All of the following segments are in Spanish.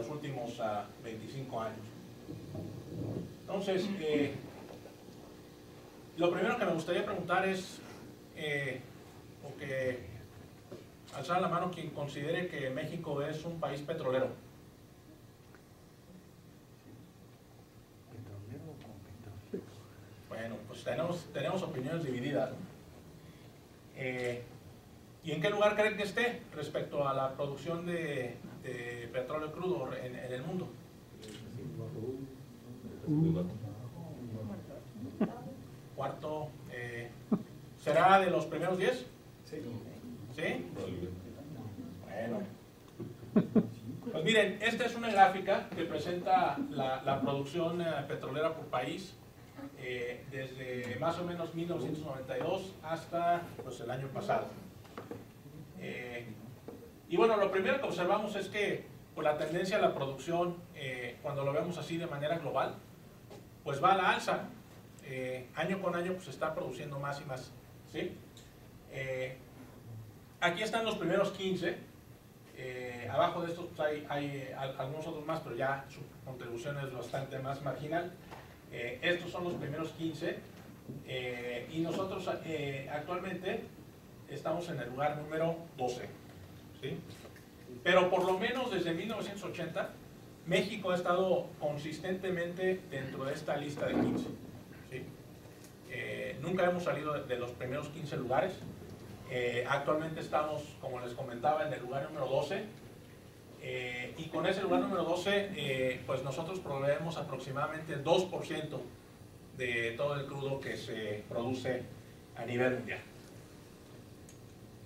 los últimos 25 años. Entonces, lo primero que me gustaría preguntar es, o que alzar la mano quien considere que México es un país petrolero. Bueno, pues tenemos opiniones divididas, ¿no? ¿Y en qué lugar creen que esté respecto a la producción de petróleo crudo en el mundo? Cuarto, ¿será de los primeros 10? Sí. ¿Sí? Bueno. Pues miren, esta es una gráfica que presenta la producción petrolera por país desde más o menos 1992 hasta pues, el año pasado. Y bueno, lo primero que observamos es que pues, la tendencia a la producción, cuando lo vemos así de manera global, pues va a la alza. Año con año pues, se está produciendo más y más, ¿sí? Aquí están los primeros 15. Abajo de estos pues, hay algunos otros más, pero ya su contribución es bastante más marginal. Estos son los primeros 15 y nosotros actualmente estamos en el lugar número 12, ¿sí? Pero por lo menos desde 1980 México ha estado consistentemente dentro de esta lista de 15, ¿sí? Nunca hemos salido de los primeros 15 lugares. Actualmente estamos, como les comentaba, en el lugar número 12. Y con ese lugar número 12, pues nosotros proveemos aproximadamente el 2% de todo el crudo que se produce a nivel mundial.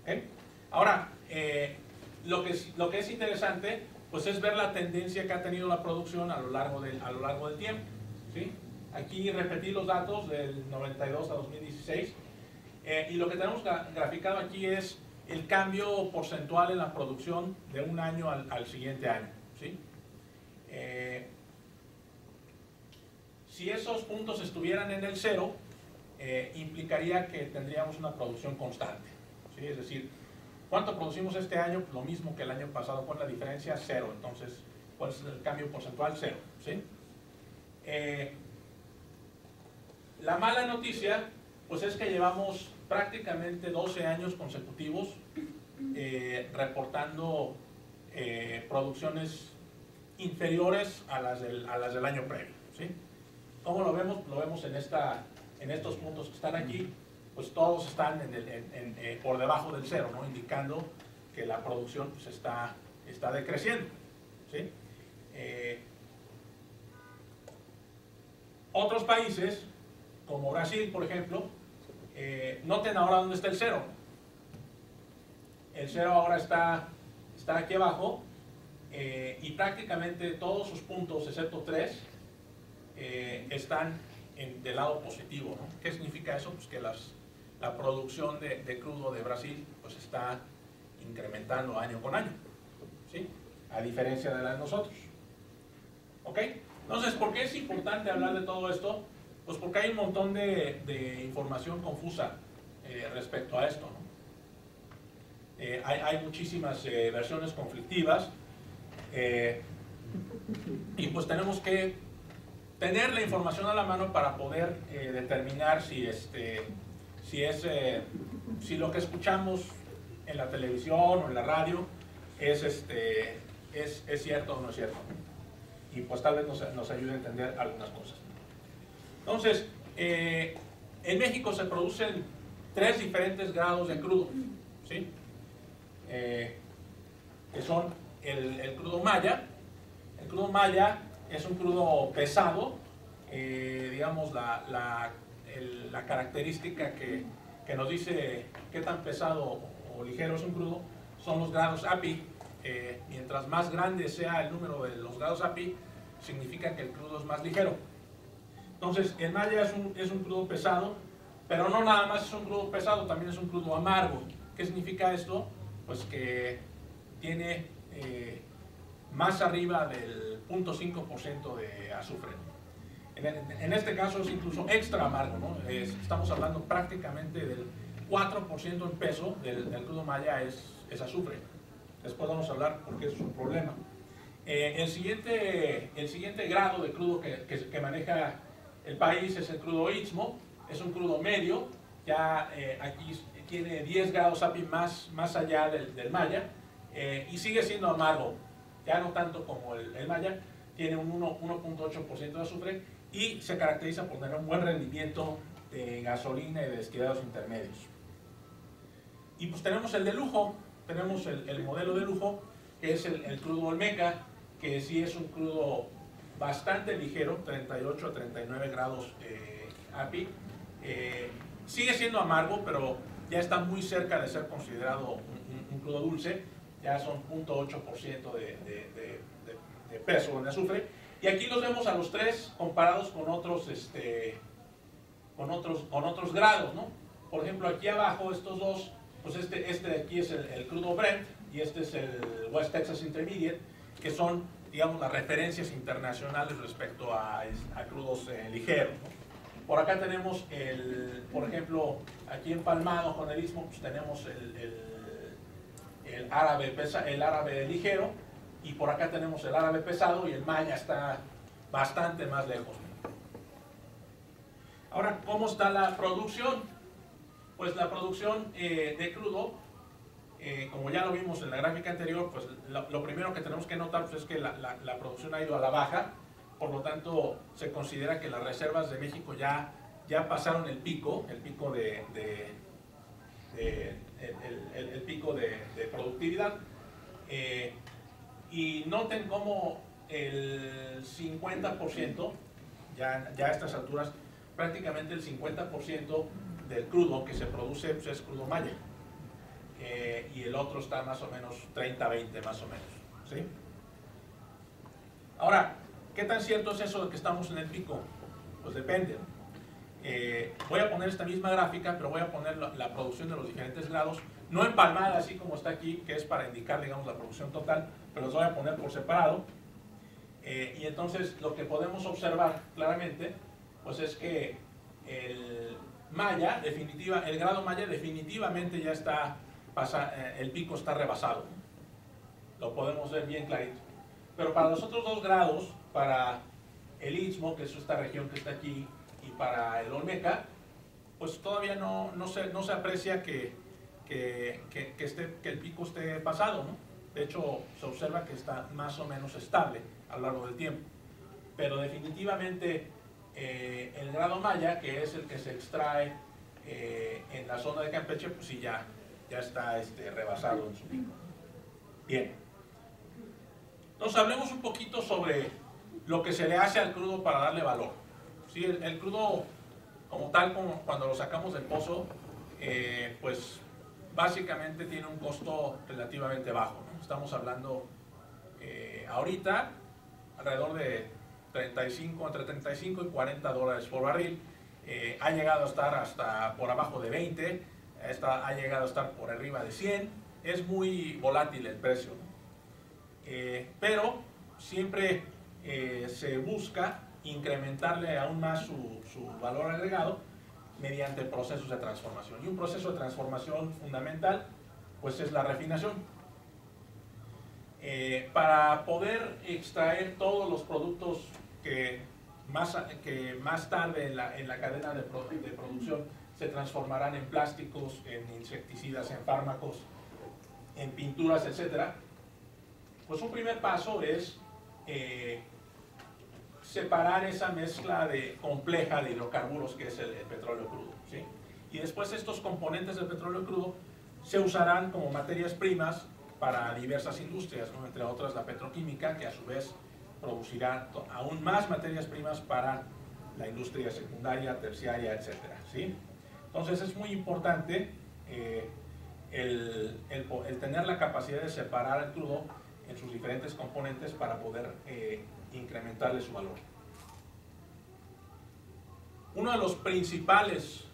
¿Okay? Ahora, lo que es interesante, pues es ver la tendencia que ha tenido la producción a lo largo del tiempo, ¿sí? Aquí repetí los datos del 92 a 2016, y lo que tenemos graficado aquí es el cambio porcentual en la producción de un año al siguiente año, ¿sí? Si esos puntos estuvieran en el cero, implicaría que tendríamos una producción constante, ¿sí? Es decir, ¿cuánto producimos este año? Lo mismo que el año pasado. ¿Cuál es la diferencia? Cero. Entonces, ¿cuál es el cambio porcentual? Cero, ¿sí? La mala noticia, pues es que llevamos prácticamente 12 años consecutivos reportando producciones inferiores a las del año previo, ¿sí? ¿Cómo lo vemos? Lo vemos en estos puntos que están aquí, pues todos están por debajo del cero, ¿no? Indicando que la producción pues, está decreciendo, ¿sí? Otros países, como Brasil, por ejemplo, noten ahora dónde está el cero. El cero ahora está aquí abajo, y prácticamente todos sus puntos, excepto 3, están del lado positivo, ¿no? ¿Qué significa eso? Pues que la producción de crudo de Brasil pues está incrementando año con año, ¿sí? A diferencia de la de nosotros. ¿Ok? Entonces, ¿por qué es importante hablar de todo esto? Pues porque hay un montón de información confusa respecto a esto, ¿no? Hay muchísimas versiones conflictivas, y pues tenemos que tener la información a la mano para poder determinar si lo que escuchamos en la televisión o en la radio es cierto o no es cierto, y pues tal vez nos ayude a entender algunas cosas. Entonces, en México se producen 3 diferentes grados de crudo, ¿sí? Que son el crudo maya. El crudo maya es un crudo pesado, digamos la característica que nos dice qué tan pesado o ligero es un crudo son los grados API. Mientras más grande sea el número de los grados API, significa que el crudo es más ligero. Entonces, el maya es un crudo pesado, pero no nada más es un crudo pesado, también es un crudo amargo. ¿Qué significa esto? Pues que tiene más arriba del 0.5% de azufre. En este caso es incluso extra amargo, ¿no? Estamos hablando prácticamente del 4% en peso del crudo maya es azufre. Después vamos a hablar por qué es un problema. El siguiente grado de crudo que maneja el país es el crudo Istmo. Es un crudo medio, ya aquí tiene 10 grados API más allá del Maya, y sigue siendo amargo, ya no tanto como el Maya. Tiene un 1.8% de azufre y se caracteriza por tener un buen rendimiento de gasolina y de desquilados intermedios. Y pues tenemos el de lujo, tenemos el modelo de lujo, que es el crudo Olmeca, que sí es un crudo bastante ligero, 38 a 39 grados API. Sigue siendo amargo, pero ya está muy cerca de ser considerado un crudo dulce. Ya son 0.8% de peso de azufre. Y aquí los vemos a los tres comparados con otros grados, ¿no? Por ejemplo, aquí abajo estos dos, pues este de aquí es el crudo Brent y este es el West Texas Intermediate, que son, digamos, las referencias internacionales respecto a crudos ligeros, ¿no? Por acá tenemos por ejemplo, aquí empalmado con el Istmo, pues tenemos el árabe ligero, y por acá tenemos el árabe pesado, y el Maya está bastante más lejos. Ahora, ¿cómo está la producción? Pues la producción de crudo, como ya lo vimos en la gráfica anterior, pues lo primero que tenemos que notar pues, es que la producción ha ido a la baja. Por lo tanto, se considera que las reservas de México ya pasaron el pico de productividad. Y noten cómo el 50%, ya a estas alturas, prácticamente el 50% del crudo que se produce pues, es crudo Maya. Y el otro está más o menos 30-20 más o menos, ¿sí? Ahora, ¿qué tan cierto es eso de que estamos en el pico? Pues depende. Voy a poner esta misma gráfica, pero voy a poner la producción de los diferentes grados, no empalmada así como está aquí, que es para indicar, digamos, la producción total, pero los voy a poner por separado. Y entonces lo que podemos observar claramente, pues es que el grado Maya definitivamente ya está, el pico está rebasado. Lo podemos ver bien clarito. Pero para los otros dos grados, para el Istmo, que es esta región que está aquí, y para el Olmeca, pues todavía no se aprecia que el pico esté pasado, ¿no? De hecho, se observa que está más o menos estable a lo largo del tiempo. Pero definitivamente el grado Maya, que es el que se extrae en la zona de Campeche, pues sí ya está rebasado en su pico. Bien. Entonces hablemos un poquito sobre lo que se le hace al crudo para darle valor. ¿Sí? El crudo como tal, como cuando lo sacamos del pozo, pues básicamente tiene un costo relativamente bajo, ¿no? Estamos hablando ahorita alrededor de entre 35 y 40 dólares por barril. Ha llegado a estar hasta por abajo de 20, ha llegado a estar por arriba de 100. Es muy volátil el precio, ¿no? Pero siempre se busca incrementarle aún más su valor agregado mediante procesos de transformación. Y un proceso de transformación fundamental pues es la refinación. Para poder extraer todos los productos que más tarde en la cadena de producción se transformarán en plásticos, en insecticidas, en fármacos, en pinturas, etcétera, pues un primer paso es separar esa mezcla compleja de hidrocarburos que es el petróleo crudo, ¿sí? Y después estos componentes del petróleo crudo se usarán como materias primas para diversas industrias, ¿no? Entre otras la petroquímica, que a su vez producirá aún más materias primas para la industria secundaria, terciaria, etcétera, ¿sí? Entonces es muy importante el tener la capacidad de separar el crudo en sus diferentes componentes para poder incrementarle su valor. Uno de los principales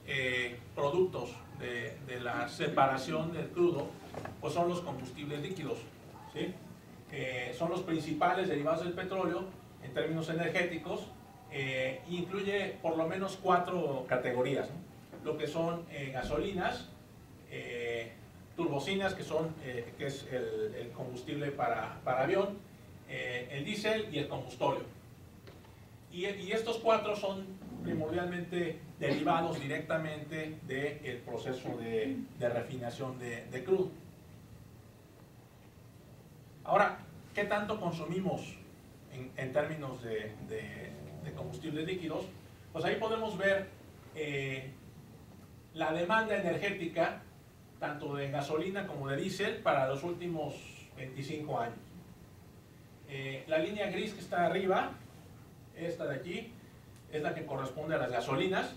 productos de la separación del crudo pues son los combustibles líquidos, ¿sí? Son los principales derivados del petróleo en términos energéticos. Incluye por lo menos 4 categorías, ¿no? Lo que son gasolinas, turbocinas, que es el combustible para avión, el diésel y el combustóleo. Y estos cuatro son primordialmente derivados directamente del proceso de refinación de crudo. Ahora, ¿qué tanto consumimos en términos de combustibles líquidos? Pues ahí podemos ver la demanda energética, tanto de gasolina como de diésel, para los últimos 25 años. La línea gris que está arriba, esta de aquí, es la que corresponde a las gasolinas,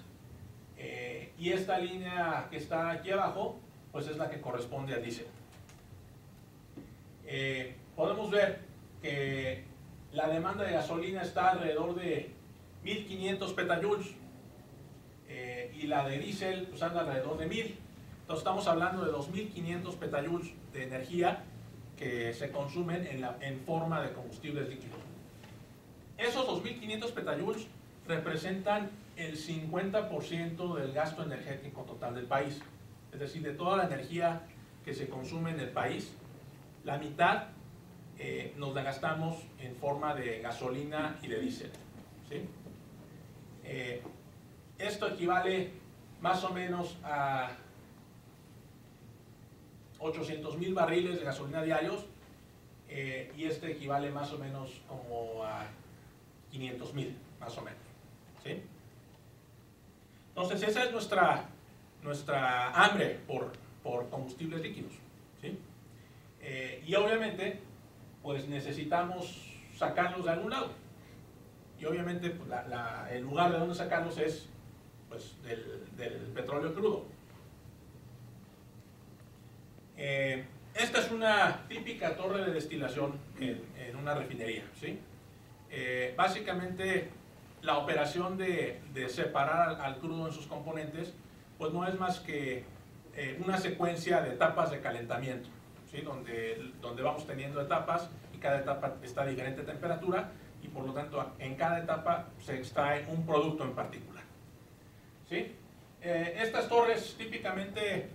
y esta línea que está aquí abajo, pues es la que corresponde al diésel. Podemos ver que la demanda de gasolina está alrededor de 1500 petajoules, y la de diésel pues anda alrededor de 1000. Entonces estamos hablando de 2500 petajoules de energía que se consumen en forma de combustibles líquidos. Esos 2500 petajoules representan el 50% del gasto energético total del país. Es decir, de toda la energía que se consume en el país, la mitad nos la gastamos en forma de gasolina y de diésel, ¿sí? Esto equivale más o menos a 800,000 barriles de gasolina diarios, y este equivale más o menos como a 500,000, más o menos, ¿sí? Entonces esa es nuestra hambre por combustibles líquidos, ¿sí? Y obviamente pues necesitamos sacarlos de algún lado, y obviamente pues, el lugar de donde sacarlos es pues, del petróleo crudo. Esta es una típica torre de destilación en una refinería, ¿sí? Básicamente la operación de separar al crudo en sus componentes pues no es más que una secuencia de etapas de calentamiento, ¿sí? donde vamos teniendo etapas y cada etapa está a diferente temperatura, y por lo tanto en cada etapa se extrae un producto en particular, ¿sí? Estas torres típicamente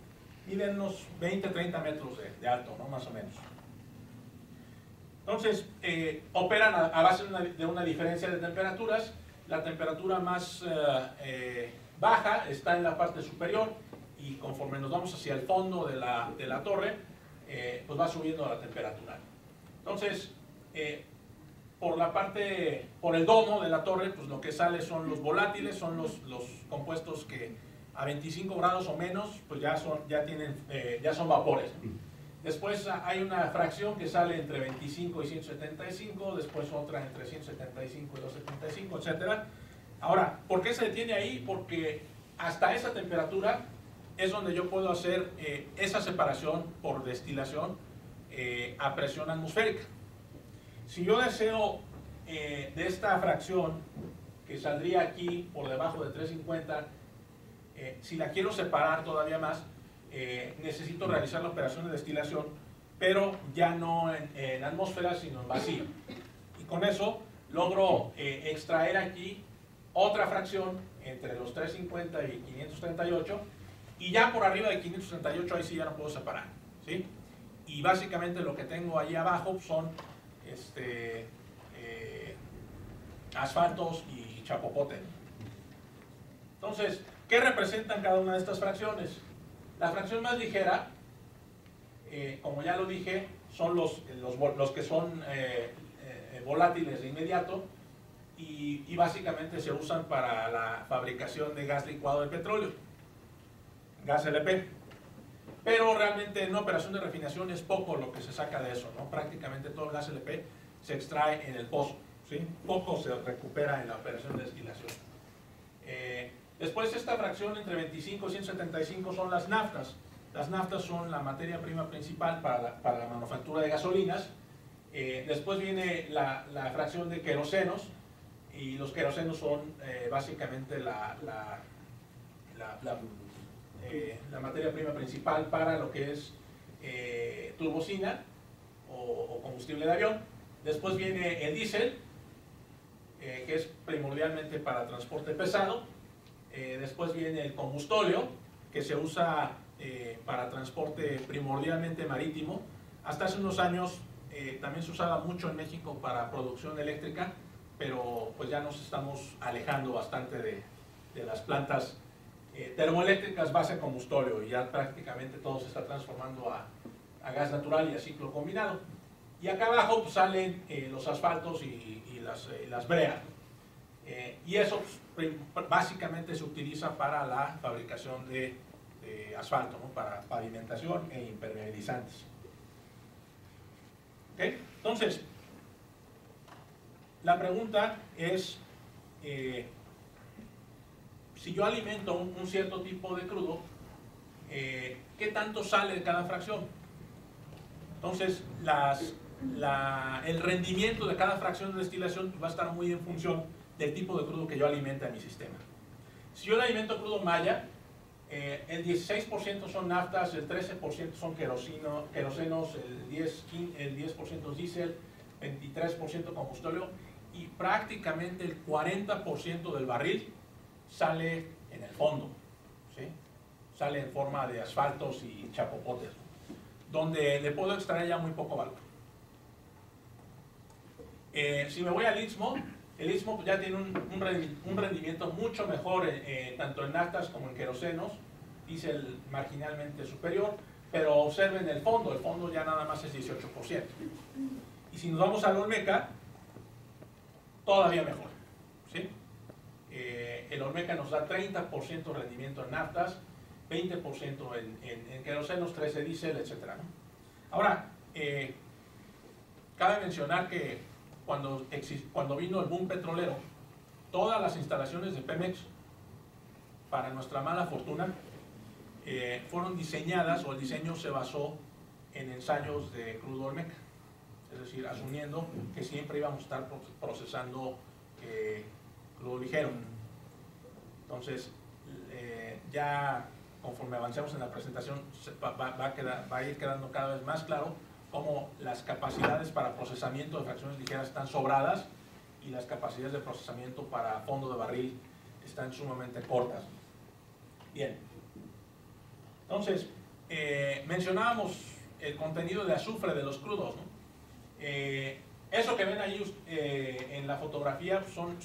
miden unos 20-30 metros de alto, ¿no? Más o menos. Entonces, operan a base de una diferencia de temperaturas. La temperatura más baja está en la parte superior, y conforme nos vamos hacia el fondo de la torre, pues va subiendo la temperatura. Entonces, por el domo de la torre, pues lo que sale son los volátiles, son los compuestos que a 25 grados o menos, pues ya son vapores. Después hay una fracción que sale entre 25 y 175, después otra entre 175 y 275, etc. Ahora, ¿por qué se detiene ahí? Porque hasta esa temperatura es donde yo puedo hacer esa separación por destilación a presión atmosférica. Si yo deseo de esta fracción, que saldría aquí por debajo de 350, si la quiero separar todavía más, necesito realizar la operación de destilación, pero ya no en atmósfera, sino en vacío. Y con eso logro extraer aquí otra fracción entre los 350 y 538, y ya por arriba de 538 ahí sí ya no puedo separar, ¿sí? Y básicamente lo que tengo ahí abajo son asfaltos y chapopote. Entonces, ¿qué representan cada una de estas fracciones? La fracción más ligera, como ya lo dije, son los que son volátiles de inmediato, y básicamente se usan para la fabricación de gas licuado de petróleo, gas LP. Pero realmente en una operación de refinación es poco lo que se saca de eso, ¿no? Prácticamente todo el gas LP se extrae en el pozo, ¿sí? Poco se recupera en la operación de destilación. Después, esta fracción entre 25 y 175 son las naftas. Las naftas son la materia prima principal para la manufactura de gasolinas. Después viene la fracción de querosenos, y los querosenos son básicamente la materia prima principal para lo que es turbocina o combustible de avión. Después viene el diésel, que es primordialmente para transporte pesado. Después viene el combustóleo, que se usa para transporte primordialmente marítimo. Hasta hace unos años también se usaba mucho en México para producción eléctrica, pero pues ya nos estamos alejando bastante de las plantas termoeléctricas base combustóleo, y ya prácticamente todo se está transformando a gas natural y a ciclo combinado. Y acá abajo pues, salen los asfaltos y las breas. Y eso pues, básicamente se utiliza para la fabricación de asfalto, ¿no? Para pavimentación e impermeabilizantes. ¿Okay? Entonces, la pregunta es, si yo alimento un cierto tipo de crudo, ¿qué tanto sale de cada fracción? Entonces, el rendimiento de cada fracción de destilación va a estar muy en función del tipo de crudo que yo alimente a mi sistema. Si yo le alimento crudo maya, el 16% son naftas, el 13% son querosenos, el 10% diésel, 23% combustóleo, y prácticamente el 40% del barril sale en el fondo, ¿sí? Sale en forma de asfaltos y chapopotes, donde le puedo extraer ya muy poco valor. Si me voy al Istmo, el Istmo ya tiene un rendimiento mucho mejor, tanto en naftas como en querosenos, diésel marginalmente superior, pero observen el fondo ya nada más es 18%. Y si nos vamos a la Olmeca, todavía mejor, ¿sí? El Olmeca nos da 30% rendimiento en naftas, 20% en querosenos, 13% diésel, etc., ¿no? Ahora, cabe mencionar que cuando vino el boom petrolero, todas las instalaciones de Pemex, para nuestra mala fortuna, fueron diseñadas, o el diseño se basó en ensayos de crudo Olmeca, es decir, asumiendo que siempre íbamos a estar procesando crudo ligero. Entonces, ya conforme avancemos en la presentación, va a ir quedando cada vez más claro cómo las capacidades para procesamiento de fracciones ligeras están sobradas y las capacidades de procesamiento para fondo de barril están sumamente cortas. Bien, entonces, mencionábamos el contenido de azufre de los crudos, ¿no? Eso que ven ahí en la fotografía son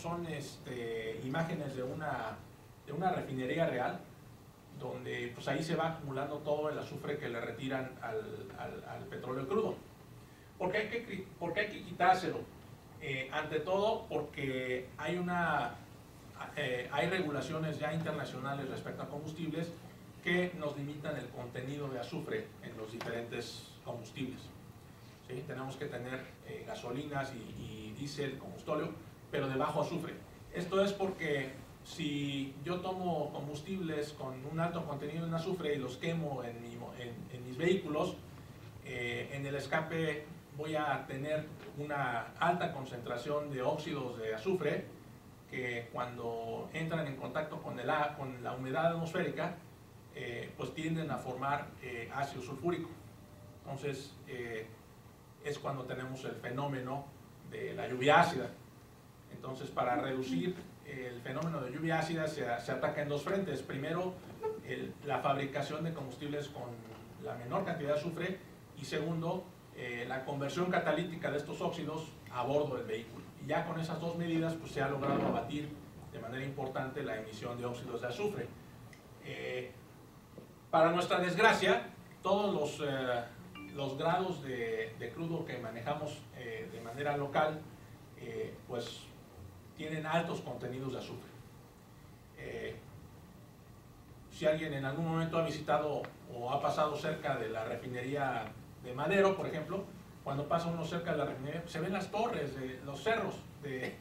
imágenes de una refinería real, donde pues ahí se va acumulando todo el azufre que le retiran al petróleo crudo. ¿Por qué hay que quitárselo? Ante todo porque hay regulaciones ya internacionales respecto a combustibles que nos limitan el contenido de azufre en los diferentes combustibles. ¿Sí? Tenemos que tener gasolinas y diésel, combustóleo, pero de bajo azufre. Esto es porque si yo tomo combustibles con un alto contenido en azufre y los quemo en mis vehículos, en el escape voy a tener una alta concentración de óxidos de azufre que cuando entran en contacto con la humedad atmosférica, pues tienden a formar ácido sulfúrico. Entonces, es cuando tenemos el fenómeno de la lluvia ácida. Entonces, para reducir el fenómeno de lluvia ácida se ataca en dos frentes. Primero, la fabricación de combustibles con la menor cantidad de azufre, y segundo, la conversión catalítica de estos óxidos a bordo del vehículo. Y ya con esas dos medidas pues, se ha logrado abatir de manera importante la emisión de óxidos de azufre. Para nuestra desgracia, todos los grados de crudo que manejamos de manera local pues tienen altos contenidos de azufre. Si alguien en algún momento ha visitado o ha pasado cerca de la refinería de Madero, por ejemplo, cuando pasa uno cerca de la refinería, se ven las torres, los cerros de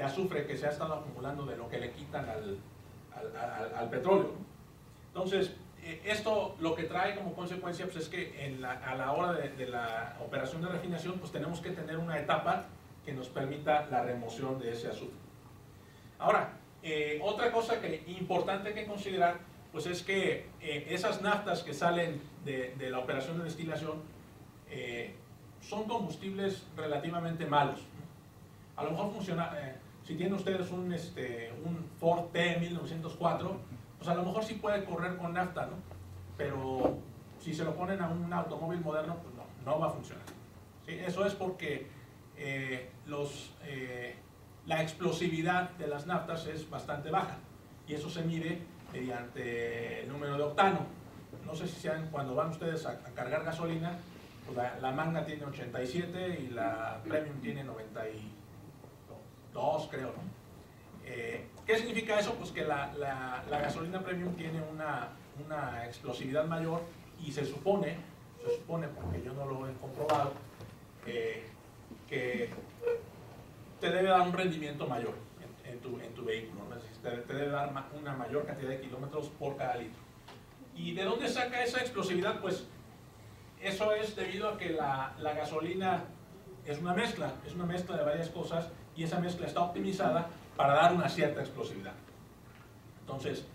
azufre que se ha estado acumulando de lo que le quitan al petróleo. Entonces, esto lo que trae como consecuencia pues, es que a la hora de la operación de refinación pues tenemos que tener una etapa que nos permita la remoción de ese azufre. Ahora, otra cosa importante que considerar pues es que esas naftas que salen de la operación de destilación son combustibles relativamente malos. A lo mejor funciona, si tienen ustedes un Ford T 1904, pues a lo mejor sí puede correr con nafta, ¿no? Pero si se lo ponen a un automóvil moderno, pues no va a funcionar, ¿sí? Eso es porque la explosividad de las naftas es bastante baja y eso se mide mediante el número de octano. No sé si sean, cuando van ustedes a cargar gasolina, pues la Magna tiene 87 y la Premium tiene 92, creo, ¿no? ¿Qué significa eso? Pues que la gasolina Premium tiene una explosividad mayor y se supone, porque yo no lo he comprobado, que te debe dar un rendimiento mayor en tu vehículo, ¿no? Te debe dar una mayor cantidad de kilómetros por cada litro. ¿Y de dónde saca esa explosividad? Pues eso es debido a que la gasolina es una mezcla de varias cosas y esa mezcla está optimizada para dar una cierta explosividad. Entonces,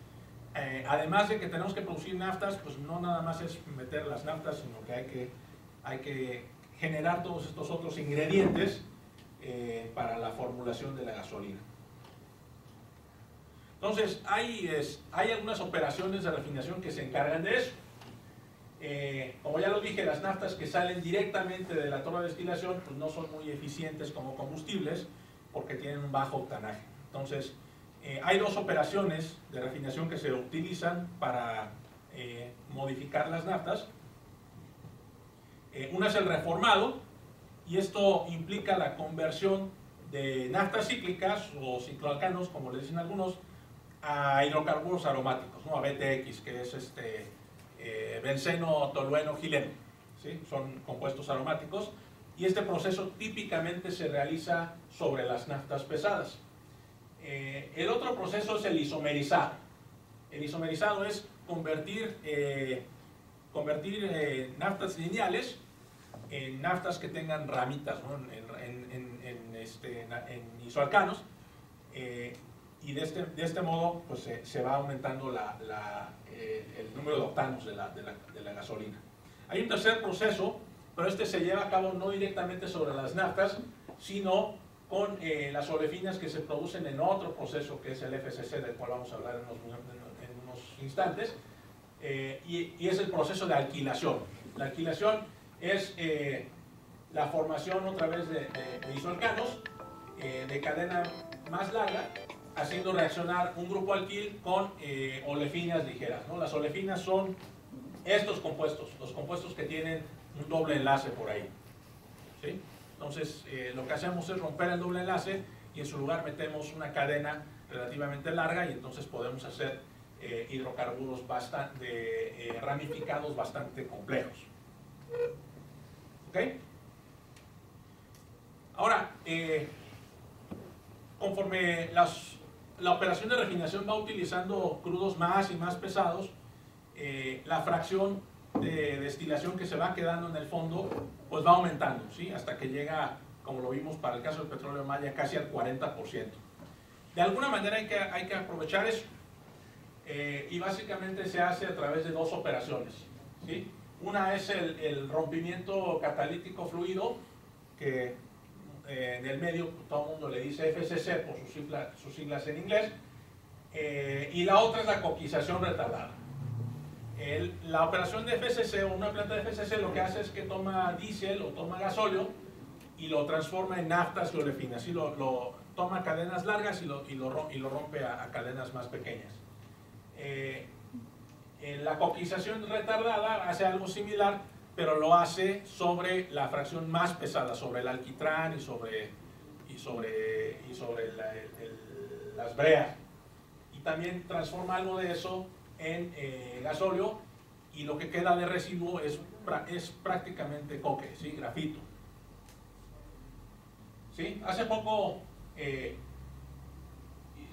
además de que tenemos que producir naftas, pues no nada más es meter las naftas, sino que hay que generar todos estos otros ingredientes para la formulación de la gasolina. Entonces, hay algunas operaciones de refinación que se encargan de eso. Como ya lo dije, las naftas que salen directamente de la torre de destilación pues no son muy eficientes como combustibles porque tienen un bajo octanaje. Entonces, hay dos operaciones de refinación que se utilizan para modificar las naftas. Una es el reformado, y esto implica la conversión de naftas cíclicas o cicloalcanos, como le dicen algunos, a hidrocarburos aromáticos, ¿no? A BTX, que es benceno, tolueno, gileno, ¿sí? Son compuestos aromáticos, y este proceso típicamente se realiza sobre las naftas pesadas. El otro proceso es el isomerizado. El isomerizado es convertir naftas lineales en naftas que tengan ramitas, ¿no? en isoalcanos, y de este modo pues, se va aumentando el número de octanos de la gasolina. Hay un tercer proceso, pero este se lleva a cabo no directamente sobre las naftas, sino con las olefinas que se producen en otro proceso que es el FCC, del cual vamos a hablar en unos instantes, y es el proceso de alquilación. La alquilación es la formación otra vez de isoalcanos de cadena más larga, haciendo reaccionar un grupo alquil con olefinas ligeras, ¿no? Las olefinas son estos compuestos, los compuestos que tienen un doble enlace por ahí, ¿sí? Entonces, lo que hacemos es romper el doble enlace y en su lugar metemos una cadena relativamente larga y entonces podemos hacer hidrocarburos ramificados bastante complejos. ¿Ok? Ahora, conforme la operación de refinación va utilizando crudos más y más pesados, la fracción de destilación que se va quedando en el fondo pues va aumentando, ¿sí? Hasta que llega, como lo vimos para el caso del petróleo Maya, casi al 40%. De alguna manera hay que aprovechar eso, y básicamente se hace a través de dos operaciones, ¿sí? Una es el rompimiento catalítico fluido, que en el medio todo el mundo le dice FCC por sus siglas en inglés, y la otra es la coquización retardada. La operación de FCC o una planta de FCC lo que hace es que toma diésel o toma gasóleo y lo transforma en naftas y olefinas, y lo toma cadenas largas y lo rompe a cadenas más pequeñas. La coquización retardada hace algo similar, pero lo hace sobre la fracción más pesada, sobre el alquitrán y sobre las breas, y también transforma algo de eso en gasóleo, y lo que queda de residuo es prácticamente coque, ¿sí? Grafito, ¿sí? Hace poco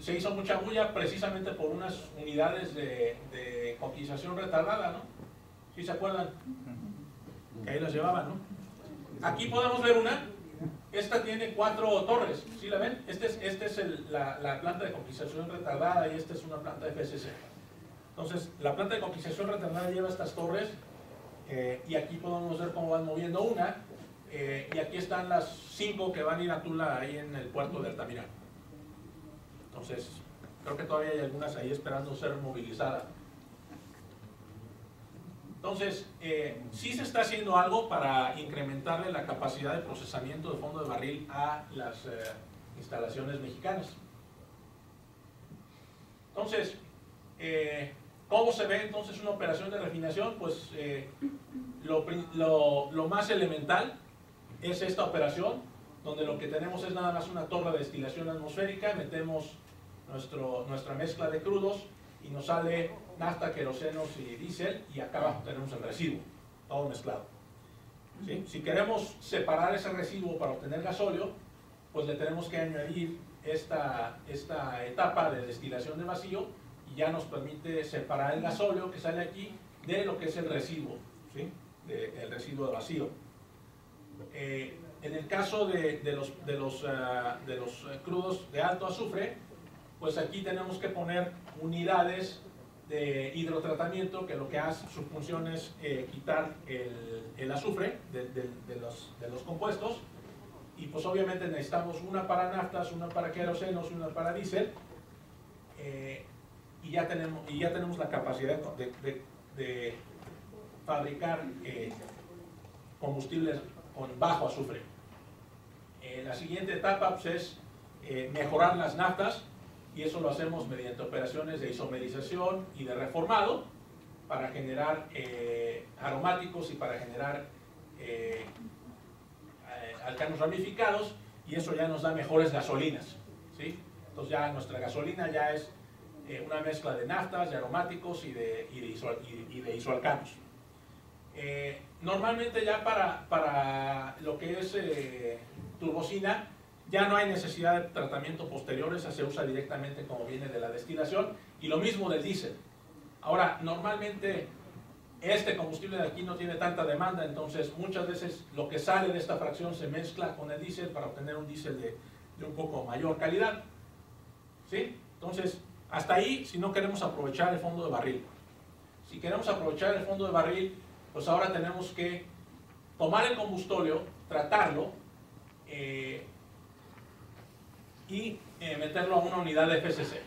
se hizo mucha bulla precisamente por unas unidades de coquización retardada, ¿no? ¿Sí se acuerdan? Que ahí las llevaban, ¿no? Aquí podemos ver una. Esta tiene 4 torres, ¿sí la ven? Este es la planta de coquización retardada, y esta es una planta de FCC. Entonces, la planta de coquización retardada lleva estas torres, y aquí podemos ver cómo van moviendo una, y aquí están las 5 que van a ir a Tula, ahí en el puerto de Altamira. Entonces, creo que todavía hay algunas ahí esperando ser movilizadas. Entonces, sí se está haciendo algo para incrementarle la capacidad de procesamiento de fondo de barril a las instalaciones mexicanas. Entonces, ¿cómo se ve entonces una operación de refinación? Pues lo más elemental es esta operación, donde lo que tenemos es nada más una torre de destilación atmosférica, metemos nuestra mezcla de crudos y nos sale nafta, querosenos y diésel, y acá abajo tenemos el residuo, todo mezclado. ¿Sí? Si queremos separar ese residuo para obtener gasóleo, pues le tenemos que añadir esta etapa de destilación de vacío, y ya nos permite separar el gasóleo que sale aquí de lo que es el residuo, ¿sí? El residuo de vacío. En el caso de los crudos de alto azufre, pues aquí tenemos que poner unidades de hidrotratamiento, que lo que hace, su función es quitar el azufre de los compuestos, y pues obviamente necesitamos una para naftas, una para querosenos y una para diésel, y ya tenemos la capacidad de fabricar combustibles con bajo azufre. La siguiente etapa pues, es mejorar las naftas, y eso lo hacemos mediante operaciones de isomerización y de reformado para generar aromáticos y para generar alcanos ramificados, y eso ya nos da mejores gasolinas, ¿sí? Entonces ya nuestra gasolina ya es una mezcla de naftas, de aromáticos y de isoalcanos. Normalmente ya para lo que es turbocina ya no hay necesidad de tratamiento posteriores, se usa directamente como viene de la destilación, y lo mismo del diésel. Ahora, normalmente este combustible de aquí no tiene tanta demanda, entonces muchas veces lo que sale de esta fracción se mezcla con el diésel para obtener un diésel de un poco mayor calidad, ¿sí? Entonces, hasta ahí si no queremos aprovechar el fondo de barril. Si queremos aprovechar el fondo de barril, pues ahora tenemos que tomar el combustóleo, tratarlo, y meterlo a una unidad de FCC.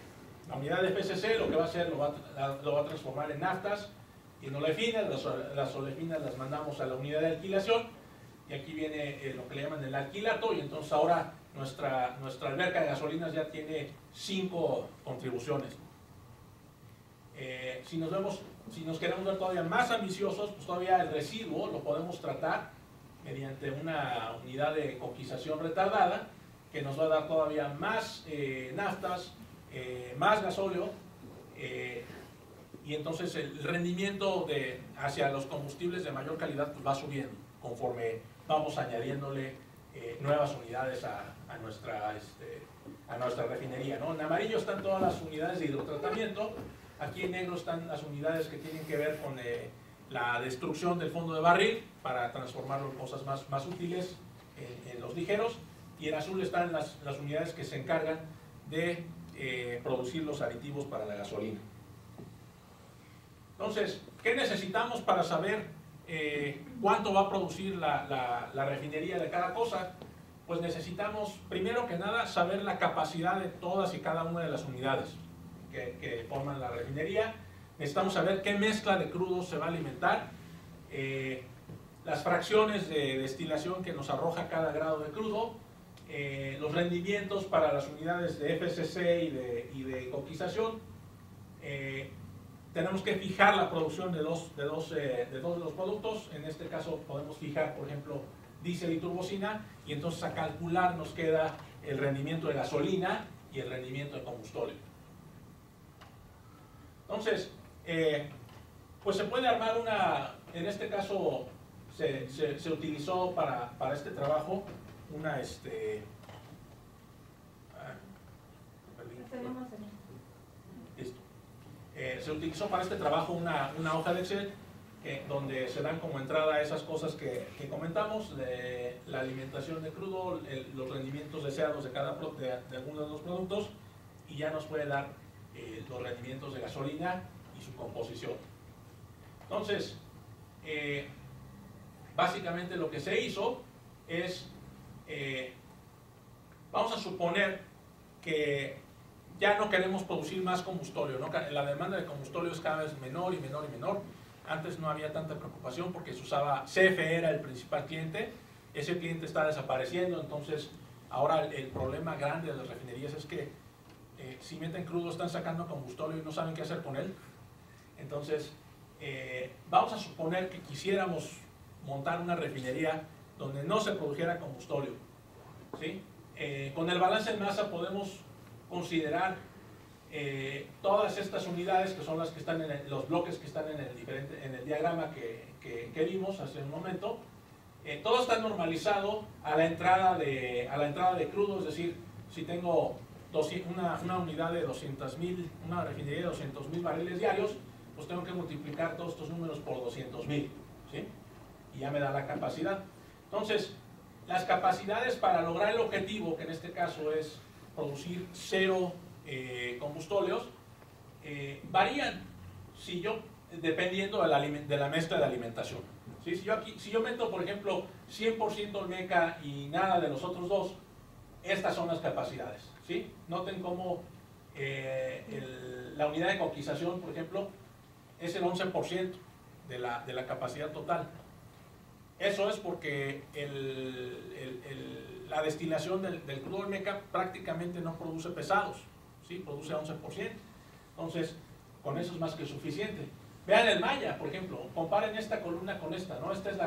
La unidad de FCC lo que va a hacer, lo va a transformar en naftas y en olefinas. Las olefinas las mandamos a la unidad de alquilación, y aquí viene lo que le llaman el alquilato, y entonces ahora nuestra alberca de gasolinas ya tiene 5 contribuciones. Si nos queremos ver todavía más ambiciosos, pues todavía el residuo lo podemos tratar mediante una unidad de coquización retardada, que nos va a dar todavía más naftas, más gasóleo, y entonces el rendimiento hacia los combustibles de mayor calidad pues va subiendo conforme vamos añadiéndole nuevas unidades a nuestra refinería, ¿no? En amarillo están todas las unidades de hidrotratamiento, aquí en negro están las unidades que tienen que ver con la destrucción del fondo de barril para transformarlo en cosas más útiles en los ligeros, y en azul están las unidades que se encargan de producir los aditivos para la gasolina. Entonces, ¿qué necesitamos para saber cuánto va a producir la refinería de cada cosa? Pues necesitamos, primero que nada, saber la capacidad de todas y cada una de las unidades que forman la refinería. Necesitamos saber qué mezcla de crudos se va a alimentar, las fracciones de destilación que nos arroja cada grado de crudo, los rendimientos para las unidades de FCC y de coquización. Tenemos que fijar la producción de dos de los productos. En este caso podemos fijar, por ejemplo, diésel y turbocina, y entonces a calcular nos queda el rendimiento de gasolina y el rendimiento de combustóleo. Entonces, pues se puede armar en este caso se utilizó para este trabajo una listo. Se utilizó para este trabajo una hoja de Excel donde se dan como entrada esas cosas que comentamos, la alimentación de crudo, los rendimientos deseados de algunos de los productos, y ya nos puede dar los rendimientos de gasolina y su composición. Entonces, básicamente lo que se hizo es, vamos a suponer que ya no queremos producir más combustóleo, ¿no? La demanda de combustóleo es cada vez menor y menor y menor, Antes no había tanta preocupación porque se usaba, CFE era el principal cliente, ese cliente está desapareciendo, entonces ahora el problema grande de las refinerías es que si meten crudo están sacando combustóleo y no saben qué hacer con él. Entonces, vamos a suponer que quisiéramos montar una refinería donde no se produjera combustóleo, ¿sí? Con el balance en masa podemos considerar todas estas unidades que son las que están en los bloques que están en el diagrama que vimos hace un momento. Todo está normalizado a la entrada de crudo, es decir, si tengo una unidad de 200.000, una refinería de 200.000 barriles diarios, pues tengo que multiplicar todos estos números por 200.000, ¿sí? Y ya me da la capacidad. Entonces, las capacidades para lograr el objetivo, que en este caso es producir 0 combustóleos, varían dependiendo de la mezcla de alimentación. ¿Sí? Si yo meto, por ejemplo, 100% Olmeca y nada de los otros dos, estas son las capacidades, ¿sí? Noten cómo la unidad de coquización, por ejemplo, es el 11% de la capacidad total. Eso es porque la destilación del crudo Olmeca prácticamente no produce pesados, ¿sí? Produce 11%. Entonces, con eso es más que suficiente. Vean el Maya, por ejemplo, comparen esta columna con esta, ¿no? Esta es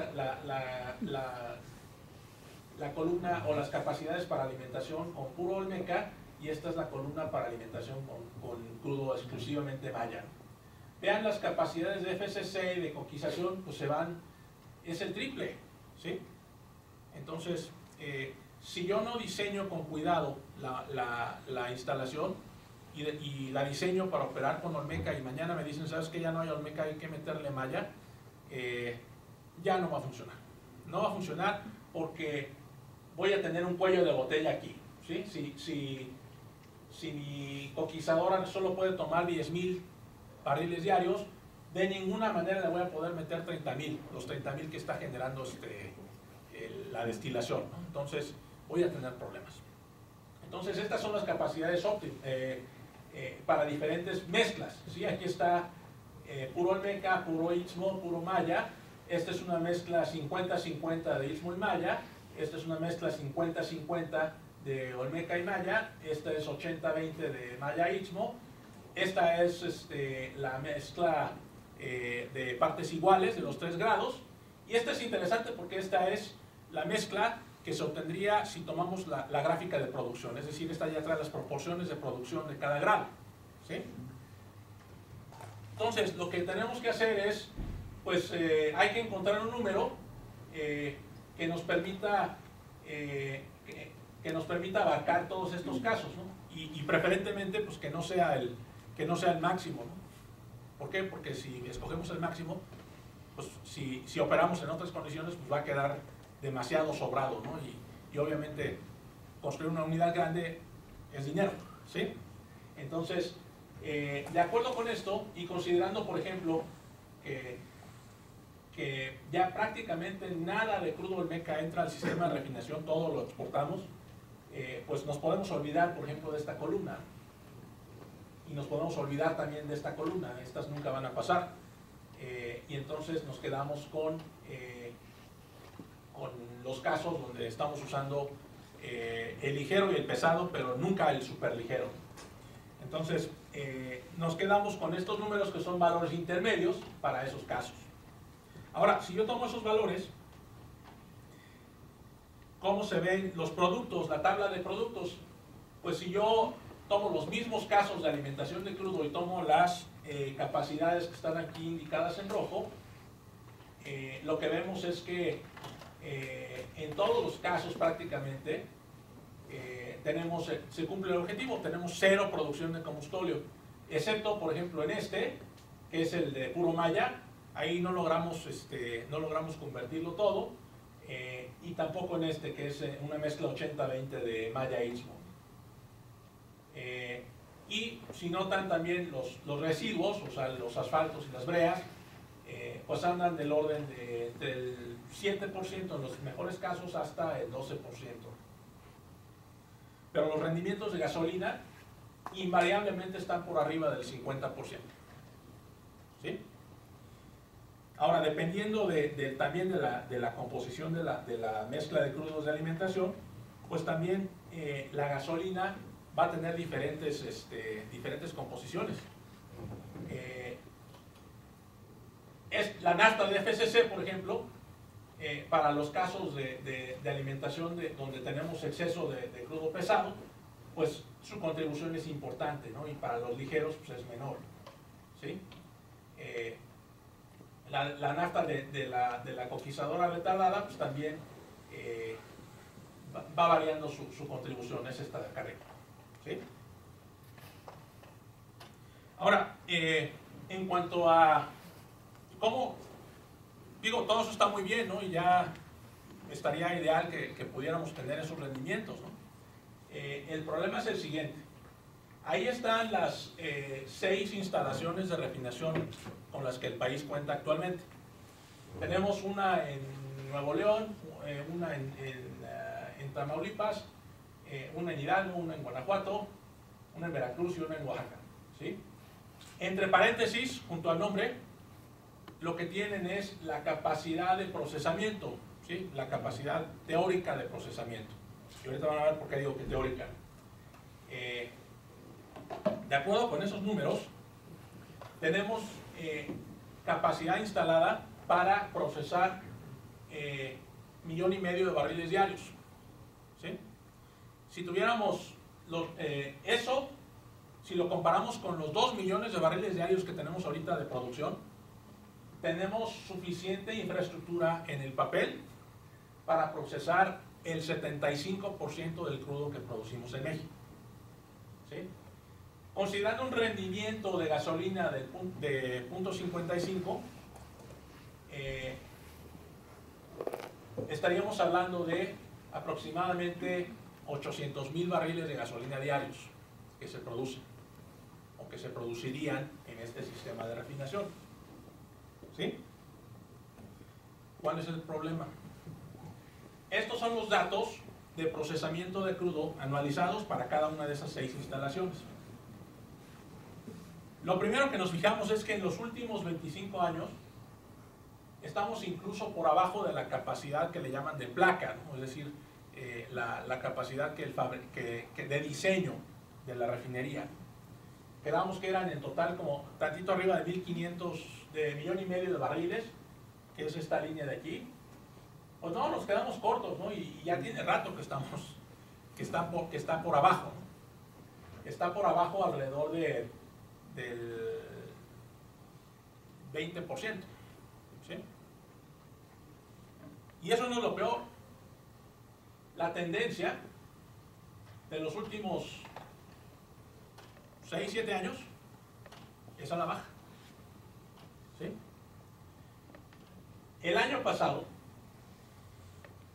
la columna o las capacidades para alimentación con puro Olmeca y esta es la columna para alimentación con crudo exclusivamente Maya. Vean las capacidades de FCC y de coquización, pues es el triple, ¿sí? Entonces, si yo no diseño con cuidado la instalación y la diseño para operar con Olmeca y mañana me dicen, ¿sabes qué? Ya no hay Olmeca, hay que meterle Maya, ya no va a funcionar. No va a funcionar porque voy a tener un cuello de botella aquí, ¿sí? Si mi coquizadora solo puede tomar 10.000 barriles diarios, de ninguna manera le voy a poder meter 30.000, los 30.000 que está generando la destilación, ¿no? Entonces voy a tener problemas. Entonces estas son las capacidades óptimas para diferentes mezclas, ¿sí? Aquí está puro Olmeca, puro Istmo, puro Maya. Esta es una mezcla 50-50 de Istmo y Maya. Esta es una mezcla 50-50 de Olmeca y Maya. Esta es 80-20 de Maya Istmo. Esta es la mezcla de partes iguales de los 3 grados. Y esta es interesante porque esta es la mezcla que se obtendría si tomamos la gráfica de producción. Es decir, esta ya trae las proporciones de producción de cada grado, ¿sí? Entonces, lo que tenemos que hacer es, pues, hay que encontrar un número que nos permita abarcar todos estos casos, ¿no? Y preferentemente, pues, que no sea el máximo, ¿no? ¿Por qué? Porque si escogemos el máximo, pues si operamos en otras condiciones, pues va a quedar demasiado sobrado, ¿no? Y obviamente construir una unidad grande es dinero, ¿sí? Entonces, de acuerdo con esto y considerando, por ejemplo, que ya prácticamente nada de crudo Olmeca entra al sistema de refinación, todo lo exportamos, pues nos podemos olvidar, por ejemplo, de esta columna. Y nos podemos olvidar también de esta columna, estas nunca van a pasar. Y entonces nos quedamos con los casos donde estamos usando el ligero y el pesado, pero nunca el superligero. Entonces, nos quedamos con estos números que son valores intermedios para esos casos. Ahora, si yo tomo esos valores, ¿cómo se ven los productos, la tabla de productos? Pues si yo tomo los mismos casos de alimentación de crudo y tomo las capacidades que están aquí indicadas en rojo, lo que vemos es que en todos los casos prácticamente se cumple el objetivo, tenemos 0 producción de combustóleo, excepto por ejemplo en que es el de puro Maya, ahí no logramos convertirlo todo, y tampoco en que es una mezcla 80-20 de Maya Istmo. Y si notan también los residuos, o sea los asfaltos y las breas, pues andan del orden del 7% en los mejores casos hasta el 12%. Pero los rendimientos de gasolina invariablemente están por arriba del 50%. ¿Sí? Ahora, dependiendo también de la composición de la mezcla de crudos de alimentación, pues también la gasolina va a tener diferentes composiciones. La nafta de FCC, por ejemplo, para los casos de alimentación donde tenemos exceso de crudo pesado, pues su contribución es importante, ¿no? Y para los ligeros pues es menor, ¿sí? La nafta de la coquizadora retardada pues también va variando su contribución, es esta de acá arriba, ¿sí? Ahora, en cuanto a cómo, digo, todo eso está muy bien, ¿no? Y ya estaría ideal que pudiéramos tener esos rendimientos, ¿no? El problema es el siguiente. Ahí están las 6 instalaciones de refinación con las que el país cuenta actualmente. Tenemos una en Nuevo León, una en Tamaulipas, una en Hidalgo, una en Guanajuato, una en Veracruz y una en Oaxaca, ¿sí? Entre paréntesis, junto al nombre, lo que tienen es la capacidad de procesamiento, ¿sí? La capacidad teórica de procesamiento. Y ahorita van a ver por qué digo que teórica. De acuerdo con esos números, tenemos capacidad instalada para procesar 1,5 millones de barriles diarios, ¿sí? Si tuviéramos eso, si lo comparamos con los 2 millones de barriles diarios que tenemos ahorita de producción, tenemos suficiente infraestructura en el papel para procesar el 75% del crudo que producimos en México, ¿sí? Considerando un rendimiento de gasolina de 0.55, estaríamos hablando de aproximadamente 800,000 barriles de gasolina diarios que se producen o que se producirían en este sistema de refinación, ¿sí? ¿Cuál es el problema? Estos son los datos de procesamiento de crudo anualizados para cada una de esas 6 instalaciones. Lo primero que nos fijamos es que en los últimos 25 años estamos incluso por abajo de la capacidad que le llaman de placa, ¿no? Es decir, la capacidad de diseño de la refinería. Quedamos que eran en total como tantito arriba de 1,500, de 1,5 millones de barriles, que es esta línea de aquí. Pues no, nos quedamos cortos, ¿no? Y ya tiene rato que está por abajo, ¿no? Está por abajo alrededor del 20%, ¿sí? Y eso no es lo peor. La tendencia de los últimos 6, 7 años es a la baja, ¿sí? El año pasado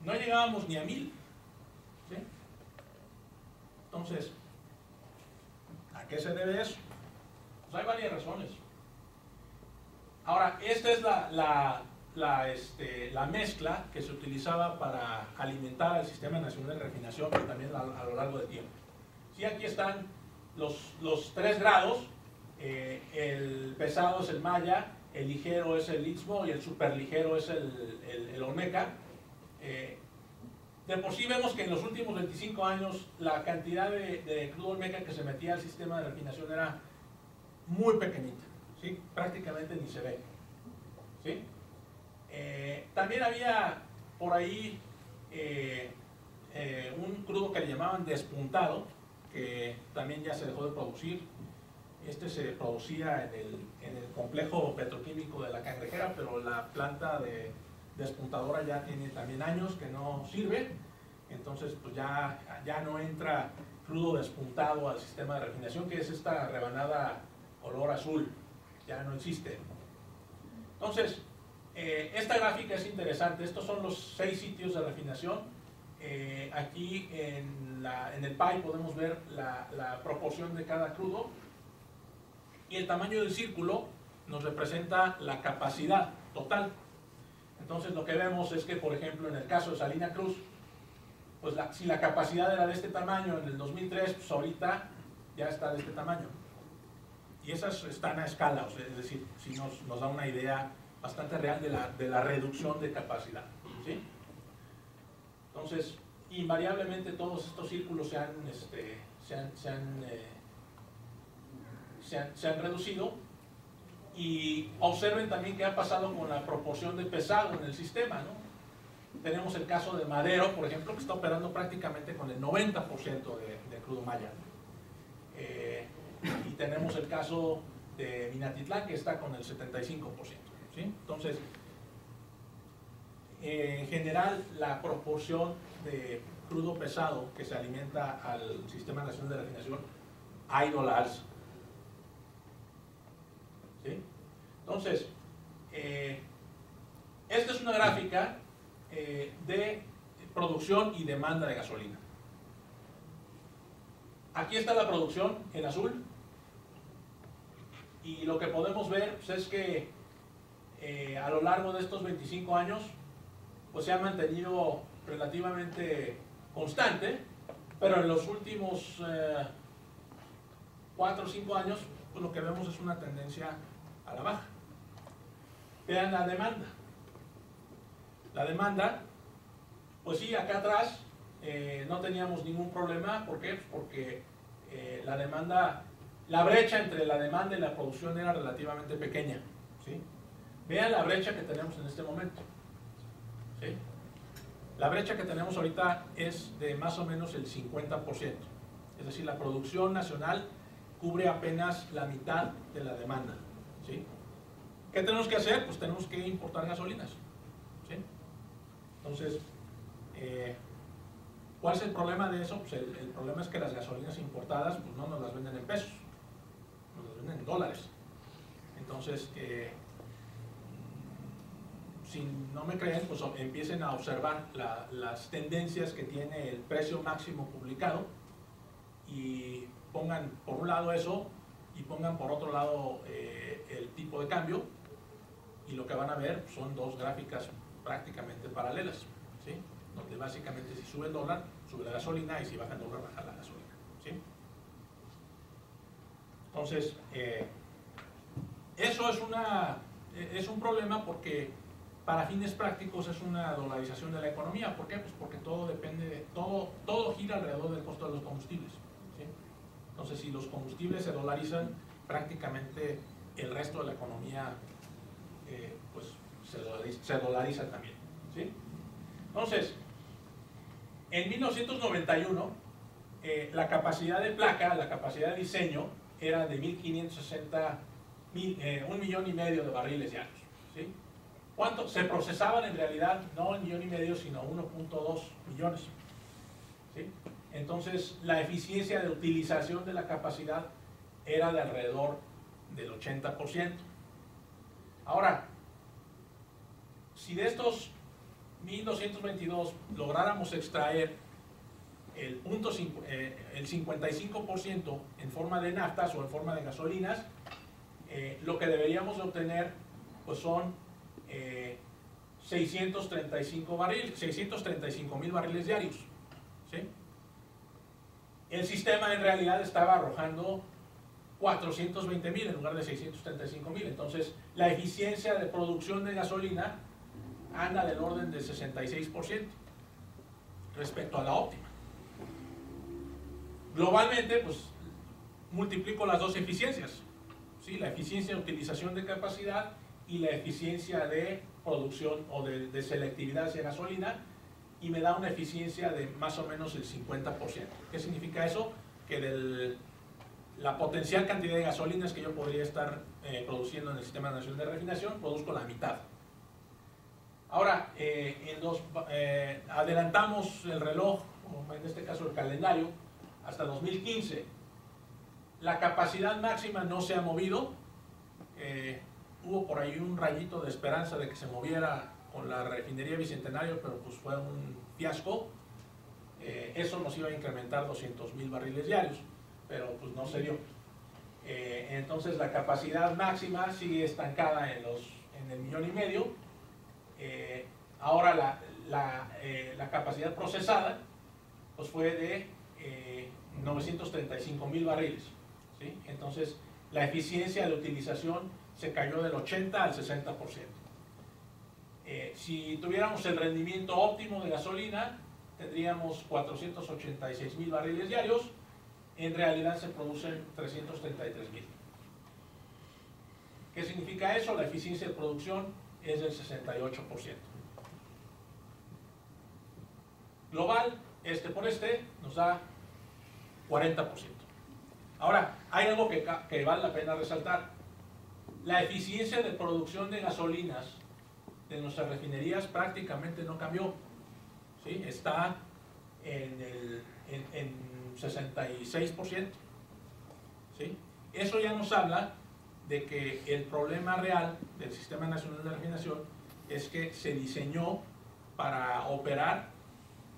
no llegábamos ni a 1,000, ¿sí? Entonces, ¿a qué se debe eso? Pues hay varias razones. Ahora, esta es la mezcla que se utilizaba para alimentar al Sistema Nacional de Refinación, pero también a lo largo del tiempo. Sí, aquí están los 3 grados. El pesado es el Maya, el ligero es el Istmo y el superligero es el Olmeca. De por sí vemos que en los últimos 25 años la cantidad de crudo Olmeca que se metía al sistema de refinación era muy pequeñita, ¿sí? Prácticamente ni se ve, ¿sí? También había por ahí un crudo que le llamaban despuntado, que también ya se dejó de producir. Este se producía en el complejo petroquímico de La Cangrejera, pero la planta de despuntadora ya tiene también años que no sirve, entonces pues ya no entra crudo despuntado al sistema de refinación, que es esta rebanada color azul, ya no existe. Entonces, esta gráfica es interesante. Estos son los 6 sitios de refinación. Aquí en el pie podemos ver la proporción de cada crudo, y el tamaño del círculo nos representa la capacidad total. Entonces lo que vemos es que, por ejemplo, en el caso de Salina Cruz, pues si la capacidad era de este tamaño en el 2003, pues ahorita ya está de este tamaño. Y esas están a escala, o sea, es decir, si nos da una idea bastante real de la reducción de capacidad, ¿sí? Entonces, invariablemente todos estos círculos se han reducido. Y observen también qué ha pasado con la proporción de pesado en el sistema, ¿no? Tenemos el caso de Madero, por ejemplo, que está operando prácticamente con el 90% de crudo maya. Y tenemos el caso de Minatitlán, que está con el 75%, ¿sí? Entonces, en general, la proporción de crudo pesado que se alimenta al Sistema Nacional de Refinación ha ido a la alza, ¿sí? Entonces, esta es una gráfica de producción y demanda de gasolina. Aquí está la producción en azul, y lo que podemos ver pues, es que a lo largo de estos 25 años pues, se ha mantenido relativamente constante, pero en los últimos 4 o 5 años pues, lo que vemos es una tendencia a la baja. Vean la demanda. La demanda, pues sí, acá atrás no teníamos ningún problema. ¿Por qué? Pues porque la demanda, la brecha entre la demanda y la producción era relativamente pequeña, ¿sí? Vean la brecha que tenemos en este momento, ¿sí? La brecha que tenemos ahorita es de más o menos el 50%. Es decir, la producción nacional cubre apenas la mitad de la demanda, ¿sí? ¿Qué tenemos que hacer? Pues tenemos que importar gasolinas, ¿sí? Entonces, ¿cuál es el problema de eso? Pues el problema es que las gasolinas importadas pues no nos las venden en pesos, nos las venden en dólares. Entonces, si no me creen, pues empiecen a observar las tendencias que tiene el precio máximo publicado y pongan por un lado eso y pongan por otro lado el tipo de cambio, y lo que van a ver son dos gráficas prácticamente paralelas, ¿sí? Donde básicamente si sube el dólar, sube la gasolina, y si baja el dólar, baja la gasolina, ¿sí? Entonces, eso es un problema porque para fines prácticos es una dolarización de la economía. ¿Por qué? Pues porque todo depende, todo gira alrededor del costo de los combustibles, ¿sí? Entonces, si los combustibles se dolarizan, prácticamente el resto de la economía pues se dolariza también, ¿sí? Entonces, en 1991 la capacidad de placa, la capacidad de diseño era de 1.560, 1,5 millones de barriles diarios, ¿sí? ¿Cuánto? Se procesaban en realidad no 1,5 millones, sino 1.2 millones, ¿sí? Entonces, la eficiencia de utilización de la capacidad era de alrededor del 80%. Ahora, si de estos 1.222 lográramos extraer el 55% en forma de naftas o en forma de gasolinas, lo que deberíamos de obtener pues son 635,000 barriles diarios, ¿sí? El sistema en realidad estaba arrojando 420,000 en lugar de 635,000. Entonces, la eficiencia de producción de gasolina anda del orden del 66% respecto a la óptima. Globalmente, pues, multiplico las dos eficiencias, ¿sí? La eficiencia de utilización de capacidad y la eficiencia de producción o de selectividad hacia gasolina, y me da una eficiencia de más o menos el 50%. ¿Qué significa eso? Que la potencial cantidad de gasolinas que yo podría estar produciendo en el Sistema Nacional de Refinación, produzco la mitad. Ahora, adelantamos el reloj, o en este caso el calendario, hasta 2015. La capacidad máxima no se ha movido. Hubo por ahí un rayito de esperanza de que se moviera con la refinería Bicentenario, pero pues fue un fiasco. Eso nos iba a incrementar 200,000 barriles diarios, pero pues no se dio. Entonces la capacidad máxima sigue estancada en el 1,5 millones. Ahora la capacidad procesada pues fue de 935,000 barriles, ¿sí? Entonces la eficiencia de utilización se cayó del 80 al 60%. Si tuviéramos el rendimiento óptimo de gasolina, tendríamos 486,000 barriles diarios. En realidad se producen 333,000. ¿Qué significa eso? La eficiencia de producción es del 68%. Global, este por este, nos da 40%. Ahora, hay algo que vale la pena resaltar. La eficiencia de producción de gasolinas de nuestras refinerías prácticamente no cambió. ¿Sí? Está en 66%. ¿Sí? Eso ya nos habla de que el problema real del Sistema Nacional de Refinación es que se diseñó para operar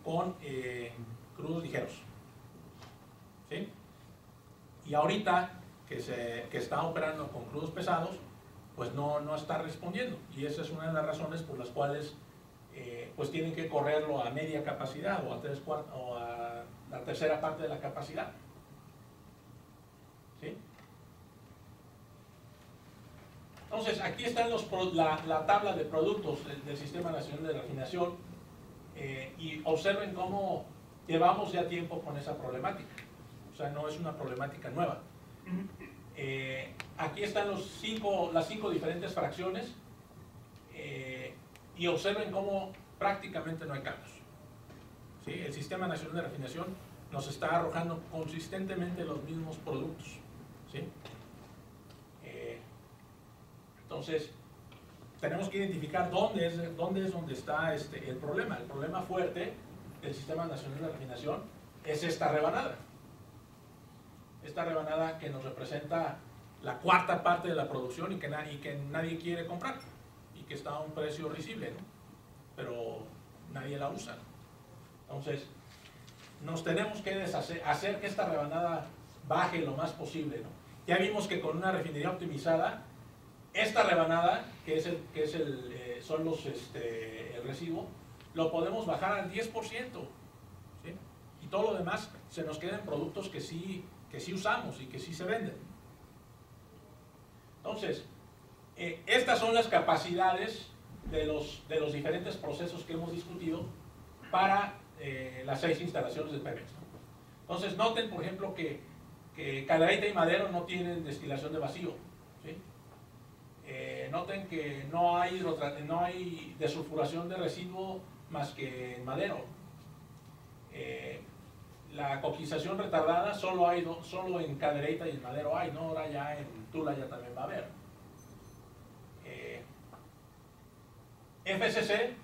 con crudos ligeros. ¿Sí? Y ahorita que está operando con crudos pesados, pues no está respondiendo. Y esa es una de las razones por las cuales pues tienen que correrlo a media capacidad o a la tercera parte de la capacidad. ¿Sí? Entonces, aquí están la tabla de productos del Sistema Nacional de Refinación y observen cómo llevamos ya tiempo con esa problemática. O sea, no es una problemática nueva. Aquí están las cinco diferentes fracciones y observen cómo prácticamente no hay cambios. ¿Sí? El Sistema Nacional de Refinación nos está arrojando consistentemente los mismos productos. ¿Sí? Entonces, tenemos que identificar dónde está el problema. El problema fuerte del Sistema Nacional de Refinación es esta rebanada. Esta rebanada que nos representa la cuarta parte de la producción y que nadie quiere comprar y que está a un precio risible, ¿no? Pero nadie la usa. Entonces, nos tenemos que hacer que esta rebanada baje lo más posible, ¿no? Ya vimos que con una refinería optimizada, esta rebanada, son el residuo, lo podemos bajar al 10%, ¿sí? Y todo lo demás se nos quedan productos que sí usamos y que sí se venden. Entonces, estas son las capacidades de los diferentes procesos que hemos discutido para las 6 instalaciones de Pemex, ¿no? Entonces, noten, por ejemplo, que Cadereyta y Madero no tienen destilación de vacío, ¿sí? Noten que no hay desulfuración de residuo más que en Madero. La coquización retardada solo en Cadereyta y en Madero hay, ¿no? Ahora ya en Tula ya también va a haber. FCC,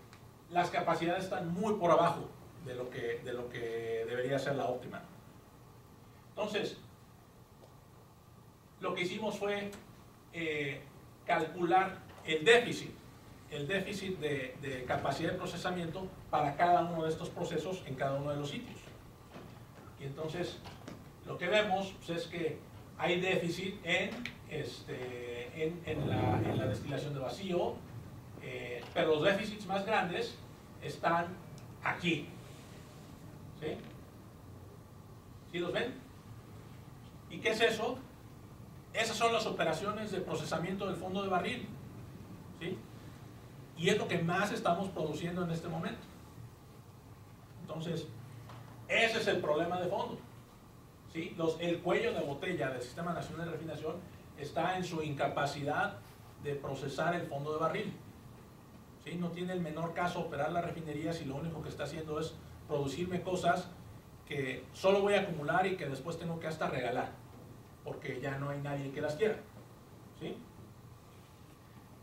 las capacidades están muy por abajo de lo que debería ser la óptima. Entonces, lo que hicimos fue calcular el déficit de capacidad de procesamiento para cada uno de estos procesos en cada uno de los sitios. Y entonces, lo que vemos pues, es que hay déficit en la destilación de vacío, pero los déficits más grandes están aquí. ¿Sí? ¿Sí los ven? ¿Y qué es eso? Esas son las operaciones de procesamiento del fondo de barril. ¿Sí? Y es lo que más estamos produciendo en este momento. Entonces, ese es el problema de fondo. ¿Sí? El cuello de botella del Sistema Nacional de Refinación está en su incapacidad de procesar el fondo de barril. ¿Sí? No tiene el menor caso operar la refinería si lo único que está haciendo es producirme cosas que solo voy a acumular y que después tengo que hasta regalar, porque ya no hay nadie que las quiera. ¿Sí?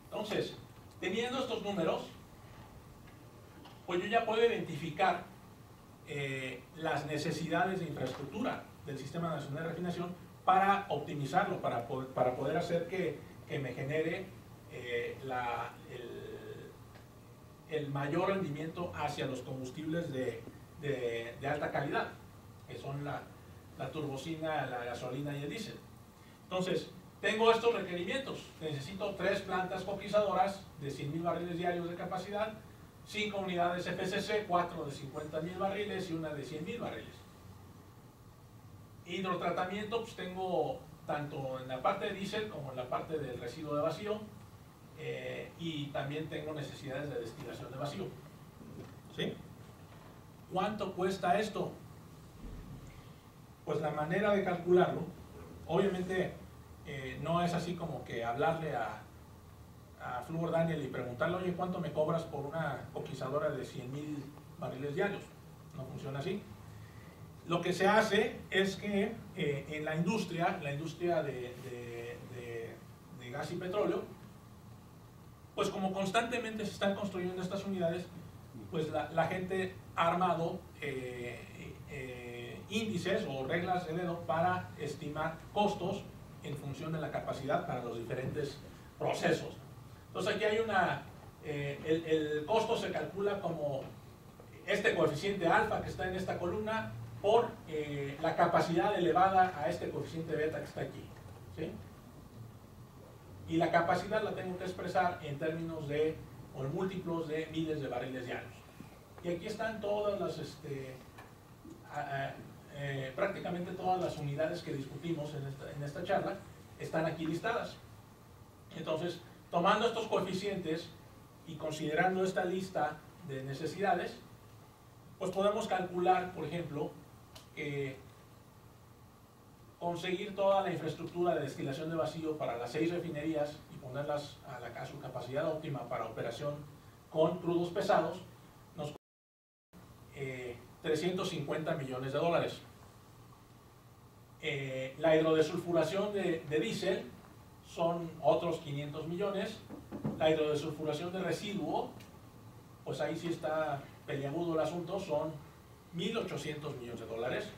Entonces, teniendo estos números, pues yo ya puedo identificar las necesidades de infraestructura del Sistema Nacional de Refinación para optimizarlo, para poder hacer que me genere el mayor rendimiento hacia los combustibles de alta calidad, que son la turbocina, la gasolina y el diésel. Entonces, tengo estos requerimientos. Necesito 3 plantas coquizadoras de 100,000 barriles diarios de capacidad, 5 unidades FCC, 4 de 50,000 barriles y una de 100,000 barriles. Hidrotratamiento, pues tengo tanto en la parte de diésel como en la parte del residuo de vacío. y también tengo necesidades de destilación de vacío. ¿Sí? ¿Cuánto cuesta esto? Pues la manera de calcularlo, obviamente no es así como que hablarle a Fluor Daniel y preguntarle, oye, ¿cuánto me cobras por una coquizadora de 100,000 barriles diarios? No funciona así. Lo que se hace es que en la industria de gas y petróleo, pues como constantemente se están construyendo estas unidades, pues la gente ha armado índices o reglas de dedo para estimar costos en función de la capacidad para los diferentes procesos. Entonces aquí hay el costo se calcula como este coeficiente alfa que está en esta columna por la capacidad elevada a este coeficiente beta que está aquí, ¿sí? Y la capacidad la tengo que expresar en términos o en múltiplos de miles de barriles diarios. Y aquí están todas las, prácticamente todas las unidades que discutimos en esta charla, están aquí listadas. Entonces, tomando estos coeficientes y considerando esta lista de necesidades, pues podemos calcular, por ejemplo, conseguir toda la infraestructura de destilación de vacío para las 6 refinerías y ponerlas a su capacidad óptima para operación con crudos pesados, nos cuesta 350 millones de dólares. La hidrodesulfuración de diésel son otros 500 millones. La hidrodesulfuración de residuo, pues ahí sí está peliagudo el asunto, son 1.800 millones de dólares.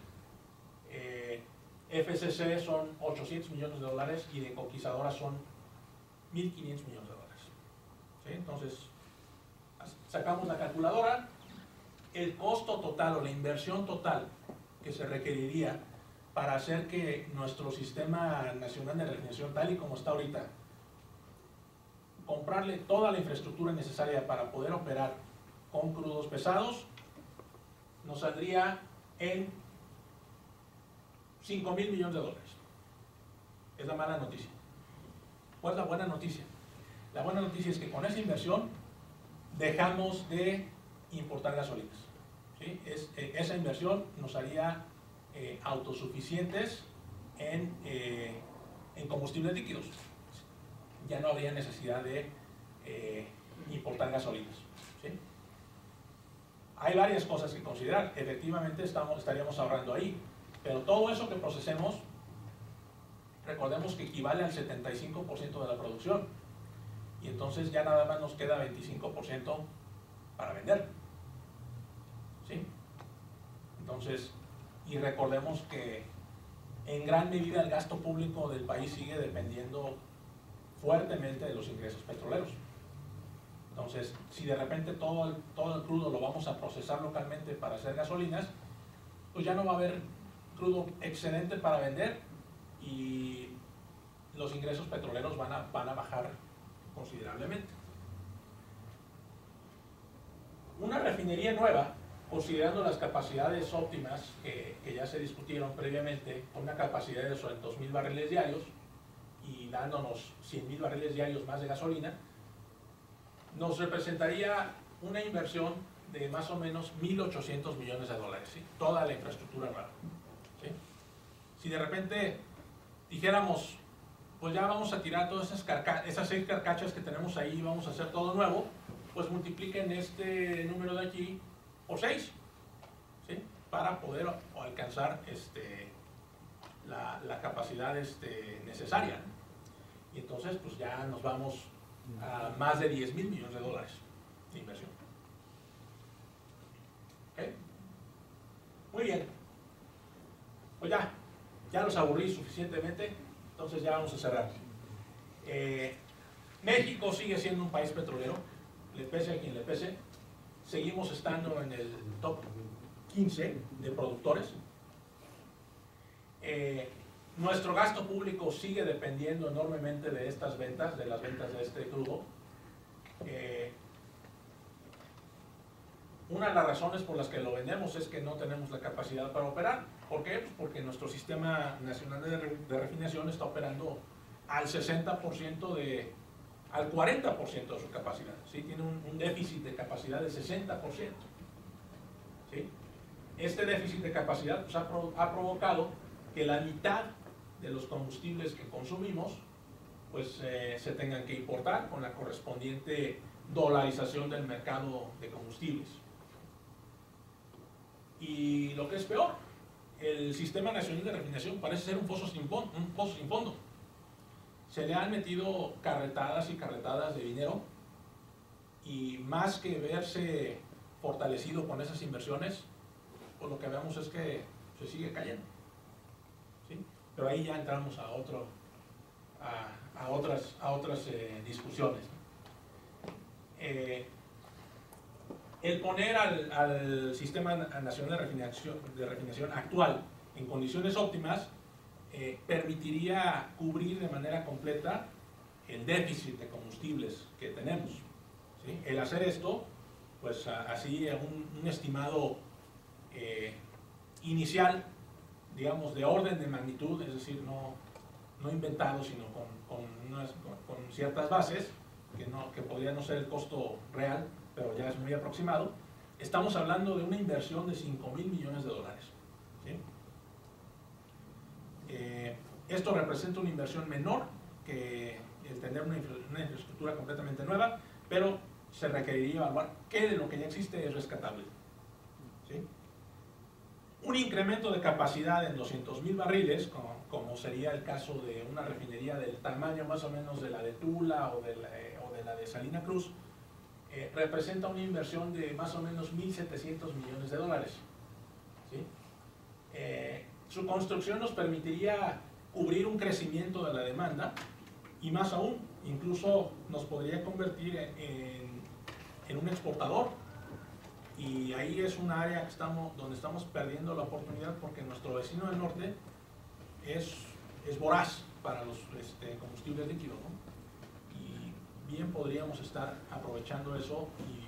FCC son 800 millones de dólares y de coquizadoras son 1.500 millones de dólares. ¿Sí? Entonces, sacamos la calculadora, el costo total o la inversión total que se requeriría para hacer que nuestro sistema nacional de refinación, tal y como está ahorita, comprarle toda la infraestructura necesaria para poder operar con crudos pesados, nos saldría en 5,000 millones de dólares. Es la mala noticia. ¿Cuál es la buena noticia? La buena noticia es que con esa inversión dejamos de importar gasolinas. ¿Sí? Esa inversión nos haría autosuficientes en combustibles líquidos. Ya no habría necesidad de importar gasolinas. ¿Sí? Hay varias cosas que considerar. Efectivamente estaríamos ahorrando ahí, pero todo eso que procesemos, recordemos que equivale al 75% de la producción, y entonces ya nada más nos queda 25% para vender. ¿Sí? Entonces, y recordemos que en gran medida el gasto público del país sigue dependiendo fuertemente de los ingresos petroleros. Entonces, si de repente todo el crudo lo vamos a procesar localmente para hacer gasolinas, pues ya no va a haber crudo excedente para vender y los ingresos petroleros van a bajar considerablemente. Una refinería nueva, considerando las capacidades óptimas que ya se discutieron previamente, con una capacidad de 200,000 barriles diarios y dándonos 100,000 barriles diarios más de gasolina, nos representaría una inversión de más o menos 1.800 millones de dólares, ¿sí? Toda la infraestructura nueva. ¿Sí? Si de repente dijéramos, pues ya vamos a tirar todas esas 6 carcachas que tenemos ahí y vamos a hacer todo nuevo, pues multipliquen este número de aquí por 6, ¿sí? Para poder alcanzar la capacidad necesaria. Y entonces pues ya nos vamos a más de 10,000 millones de dólares de inversión. ¿Okay? Muy bien. Pues ya los aburrí suficientemente, entonces ya vamos a cerrar. México sigue siendo un país petrolero, le pese a quien le pese. Seguimos estando en el top 15 de productores. Nuestro gasto público sigue dependiendo enormemente de estas ventas, de las ventas de este crudo. Una de las razones por las que lo vendemos es que no tenemos la capacidad para operar. ¿Por qué? Pues porque nuestro sistema nacional de refinación está operando al 60% al 40% de su capacidad, ¿sí? Tiene un déficit de capacidad del 60%. ¿Sí? Este déficit de capacidad pues, ha provocado que la mitad de los combustibles que consumimos pues, se tengan que importar con la correspondiente dolarización del mercado de combustibles. Y lo que es peor, el Sistema Nacional de Refinación parece ser un pozo sin fondo. Se le han metido carretadas y carretadas de dinero y más que verse fortalecido con esas inversiones, pues lo que vemos es que se sigue cayendo. ¿Sí? Pero ahí ya entramos a otras discusiones. El poner al Sistema Nacional de Refinación actual en condiciones óptimas permitiría cubrir de manera completa el déficit de combustibles que tenemos. ¿Sí? El hacer esto, pues así un estimado inicial, digamos, de orden de magnitud, es decir, no inventado, sino con ciertas bases, que podría no ser el costo real, pero ya es muy aproximado. Estamos hablando de una inversión de $5,000 millones. ¿Sí? Esto representa una inversión menor que el tener una infraestructura completamente nueva, pero se requeriría evaluar qué de lo que ya existe es rescatable. ¿Sí? Un incremento de capacidad en 200,000 barriles, como sería el caso de una refinería del tamaño más o menos de la de Tula o de la de Salina Cruz, representa una inversión de más o menos $1,700 millones. ¿Sí? Su construcción nos permitiría cubrir un crecimiento de la demanda y más aún, incluso nos podría convertir en un exportador. Y ahí es un área donde estamos perdiendo la oportunidad porque nuestro vecino del norte es voraz para los combustibles líquidos, ¿no? Y bien podríamos estar aprovechando eso y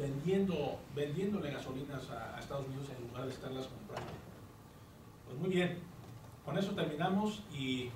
vendiéndole gasolinas a Estados Unidos en lugar de estarlas comprando. Pues muy bien, con eso terminamos y